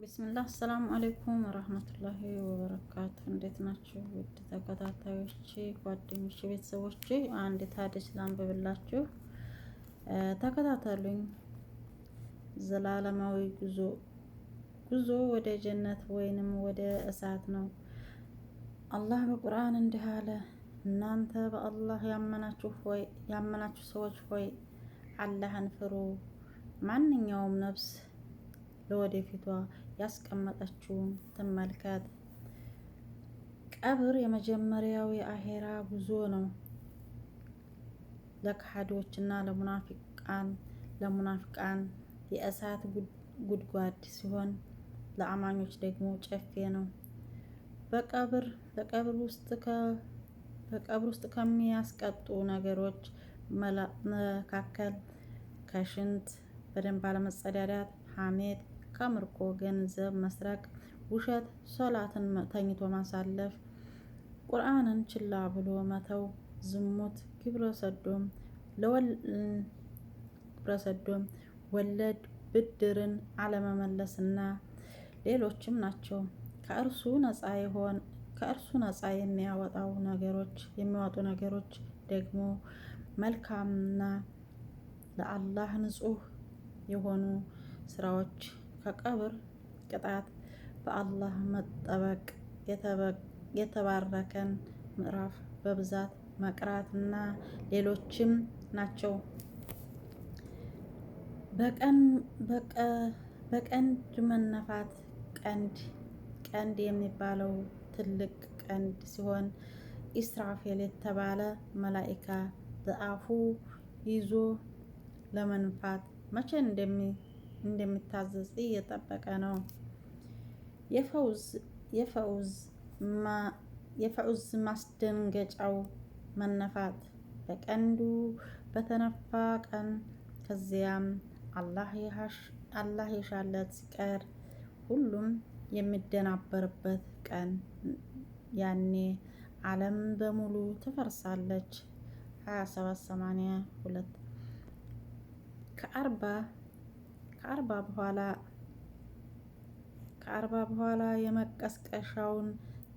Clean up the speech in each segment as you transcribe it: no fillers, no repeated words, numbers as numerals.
ቢስሚላህ አሰላሙ አለይኩም ወራህመቱላሂ ወበረካቱ። እንዴት ናችሁ ውድ ተከታታዮቼ፣ ጓደኞቼ፣ ቤተሰቦቼ? አንዲት ሀዲስ ላንብብላችሁ፣ ተከታተሉኝ። ዘላለማዊ ጉዞ ወደ ጀነት ወይንም ወደ እሳት ነው። አላህ በቁርአን እንዲህ አለ፣ እናንተ በአላህ ያመናችሁ ሰዎች ሆይ አላህን ፍሩ። ማንኛውም ነፍስ ለወደፊቷ ያስቀመጠችውን ትመልከት። ቀብር የመጀመሪያው የአኼራ ጉዞ ነው። ለካሃዲዎችና ለሙናፊቃን የእሳት ጉድጓድ ሲሆን ለአማኞች ደግሞ ጨፌ ነው። በቀብር ውስጥ ከሚያስቀጡ ነገሮች መካከል ከሽንት በደንብ አለመጸዳዳት፣ ሐሜት፣ ከምርኮ ገንዘብ መስረቅ፣ ውሸት፣ ሶላትን ተኝቶ ማሳለፍ፣ ቁርአንን ችላ ብሎ መተው፣ ዝሙት፣ ግብረ ሰዶም፣ ወለድ፣ ብድርን አለመመለስና ሌሎችም ናቸው። ከእርሱ ነፃ የሚያወጡ ነገሮች ደግሞ መልካምና ለአላህ ንጹህ የሆኑ ስራዎች፣ ከቀብር ቅጣት በአላህ መጠበቅ፣ የተባረከን ምዕራፍ በብዛት መቅራት እና ሌሎችም ናቸው። በቀንድ መነፋት ቀንድ የሚባለው ትልቅ ቀንድ ሲሆን ኢስራፌል የተባለ መላኢካ በአፉ ይዞ ለመንፋት መቼ እንደሚታዘዝ እየጠበቀ ነው። የፈውዝ ማስደንገጫው መነፋት በቀንዱ በተነፋ ቀን ከዚያም አላህ የሻለት ሲቀር ሁሉም የሚደናበርበት ቀን። ያኔ ዓለም በሙሉ ትፈርሳለች። 2782 ከአርባ በኋላ የመቀስቀሻውን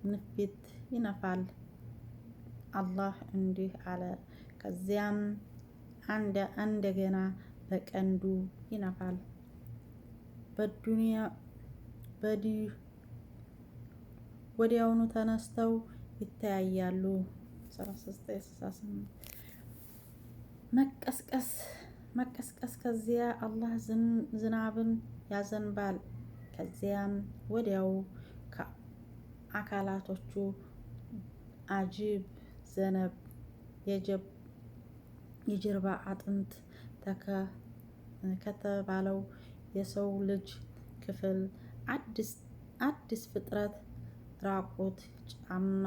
ንፊት ይነፋል። አላህ እንዲህ አለ፣ ከዚያም እንደገና በቀንዱ ይነፋል። ወዲያውኑ ተነስተው ይተያያሉ። 3968 ከዚያ አላህ ዝናብን ያዘንባል። ከዚያም ወዲያው ከአካላቶቹ አጂብ ዘነብ የጀርባ አጥንት ከተባለው የሰው ልጅ ክፍል አዲስ ፍጥረት ራቁት ጫማ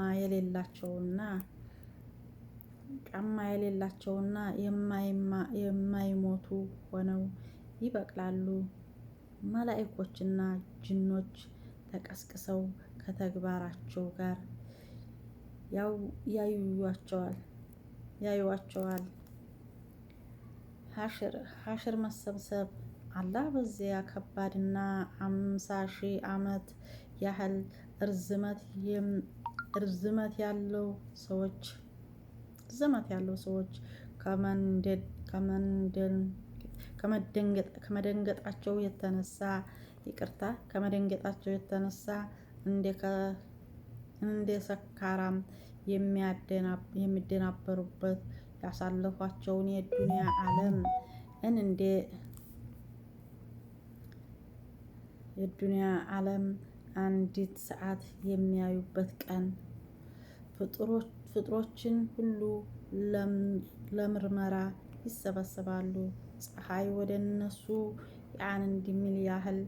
የሌላቸውና የማይሞቱ ሆነው ይበቅላሉ። መላኢኮችና ጅኖች ተቀስቅሰው ከተግባራቸው ጋር ያዩዋቸዋል። ሐሽር መሰብሰብ አላህ በዚያ ከባድና 50,000 ዓመት ያህል ርዝመት ያለው ሰዎች ከመደንገጣቸው የተነሳ እንደ ሰካራም የሚደናበሩበት ያሳለፏቸውን የዱንያ ዓለም አንዲት ሰዓት የሚያዩበት ቀን። ፍጡሮችን ሁሉ ለምርመራ ይሰበሰባሉ። ፀሐይ ወደ እነሱ የአንድ ሚል ያህል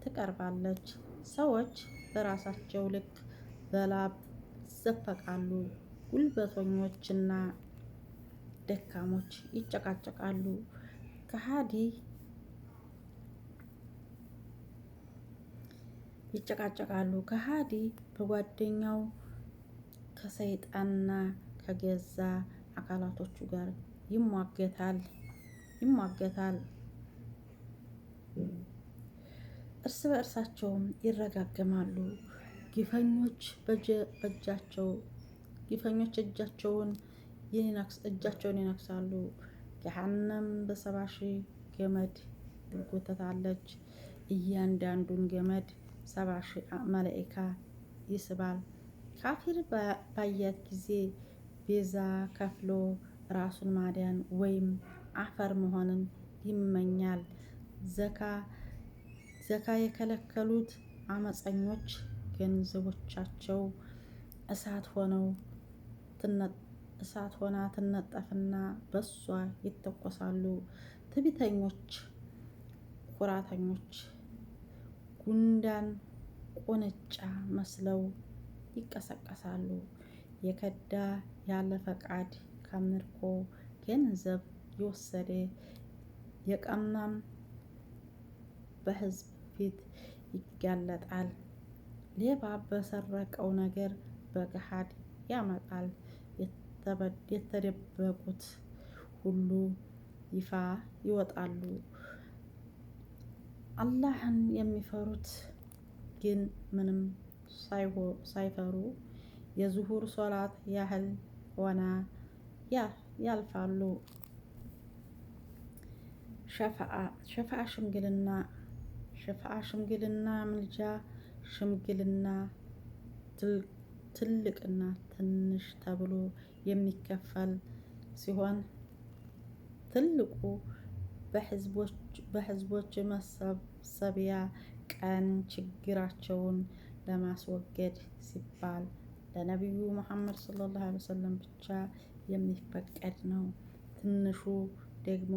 ትቀርባለች። ሰዎች በራሳቸው ልክ በላብ ይዘፈቃሉ። ጉልበተኞችና ደካሞች ይጨቃጨቃሉ። ከሃዲ በጓደኛው ከሰይጣንና ከገዛ አካላቶቹ ጋር ይሟገታል። እርስ በእርሳቸውም ይረጋገማሉ። ግፈኞች እጃቸውን ይነክሳሉ። ገሃነም በ70,000 ገመድ ትጎተታለች። እያንዳንዱን ገመድ 70,000 መላኢካ ይስባል። ካፊር ባያት ጊዜ ቤዛ ከፍሎ ራሱን ማዳን ወይም አፈር መሆንን ይመኛል። ዘካ የከለከሉት አመፀኞች ገንዘቦቻቸው እሳት ሆና ትነጠፍና በሷ ይተኮሳሉ። ትዕቢተኞች ኩራተኞች ጉንዳን ቁንጫ መስለው ይቀሰቀሳሉ። የከዳ ያለ ፈቃድ ከምርኮ ገንዘብ የወሰደ የቀማም በሕዝብ ፊት ይጋለጣል። ሌባ በሰረቀው ነገር በገሃድ ያመጣል። የተደበቁት ሁሉ ይፋ ይወጣሉ። አላህን የሚፈሩት ግን ምንም ሳይፈሩ የዙሁር ሶላት ያህል ሆና ያልፋሉ። ሸፋዓ ሽምግልና ምልጃ ሽምግልና ትልቅና ትንሽ ተብሎ የሚከፈል ሲሆን ትልቁ በህዝቦች መሰብሰቢያ ቀን ችግራቸውን ለማስወገድ ሲባል ለነቢዩ ሙሐመድ ሰለላሁ ዐለይሂ ወሰለም ብቻ የሚፈቀድ ነው። ትንሹ ደግሞ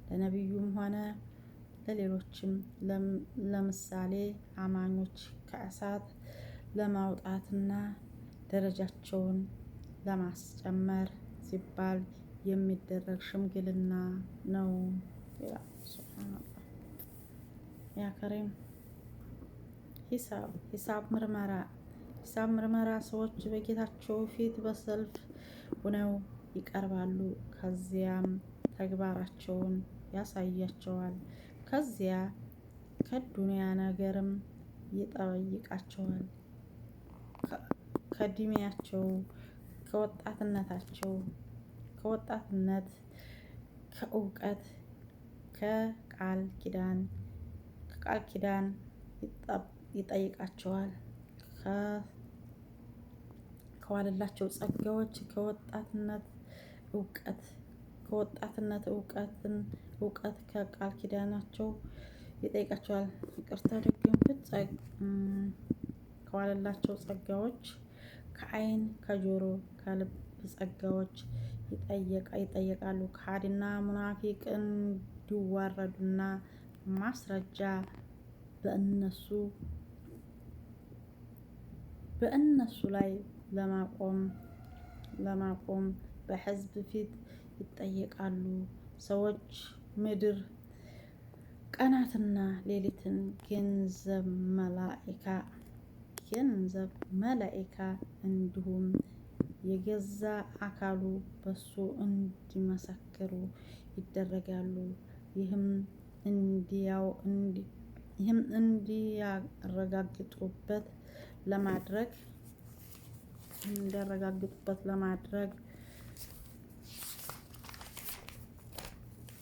ለነቢዩም ሆነ ለሌሎችም ለምሳሌ አማኞች ከእሳት ለማውጣትና ደረጃቸውን ለማስጨመር ሲባል የሚደረግ ሽምግልና ነው። ሱብሃንአላህ ያ ከሪም። ሂሳብ ምርመራ ሰዎች በጌታቸው ፊት በሰልፍ ሆነው ይቀርባሉ። ከዚያም ተግባራቸውን ያሳያቸዋል። ከዚያ ከዱንያ ነገርም ይጠይቃቸዋል። ከእድሜያቸው፣ ከወጣትነት፣ ከእውቀት፣ ከቃል ኪዳን ይጠይቃቸዋል። ከዋለላቸው ጸጋዎች እውቀት ከቃል ኪዳናቸው ይጠይቃቸዋል። ይቅርታ ደግምኩት። ከዋለላቸው ጸጋዎች ከዓይን፣ ከጆሮ፣ ከልብ ጸጋዎች ይጠየቃሉ። ከሃዲና ሙናፊቅ እንዲዋረዱና ማስረጃ በእነሱ ላይ ለማቆም በሕዝብ ፊት ይጠየቃሉ። ሰዎች ምድር ቀናትና ሌሊትን ገንዘብ መላኢካ እንዲሁም የገዛ አካሉ በሱ እንዲመሰክሩ ይደረጋሉ። ይህም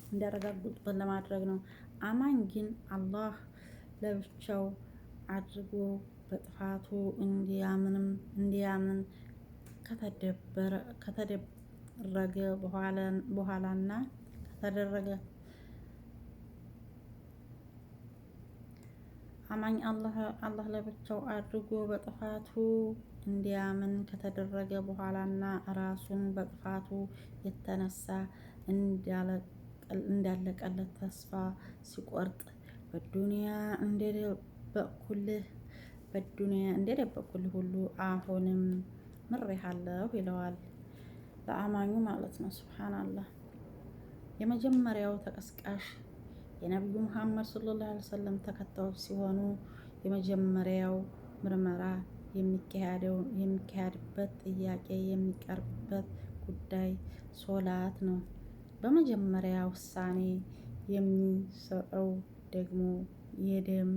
እንዲያረጋግጡበት ለማድረግ ነው። አማኝ ግን አላህ ለብቻው አድርጎ በጥፋቱ እንዲያምን ከተደረገ በኋላና አማኝ አላህ ለብቻው አድርጎ በጥፋቱ እንዲያምን ከተደረገ በኋላና ራሱን በጥፋቱ የተነሳ እንዳለቀለት ተስፋ ሲቆርጥ በዱንያ እንደደበቅኩልህ ሁሉ አሁንም ምሬሃለሁ ይለዋል ለአማኙ ማለት ነው። ሱብሃንአላህ። የመጀመሪያው ተቀስቃሽ የነቢዩ ሙሐመድ ሰለላሁ ዐለይሂ ወሰለም ተከታዮች ሲሆኑ የመጀመሪያው ምርመራ የሚካሄድበት ጥያቄ የሚቀርብበት ጉዳይ ሶላት ነው። በመጀመሪያ ውሳኔ የሚሰጠው ደግሞ የደም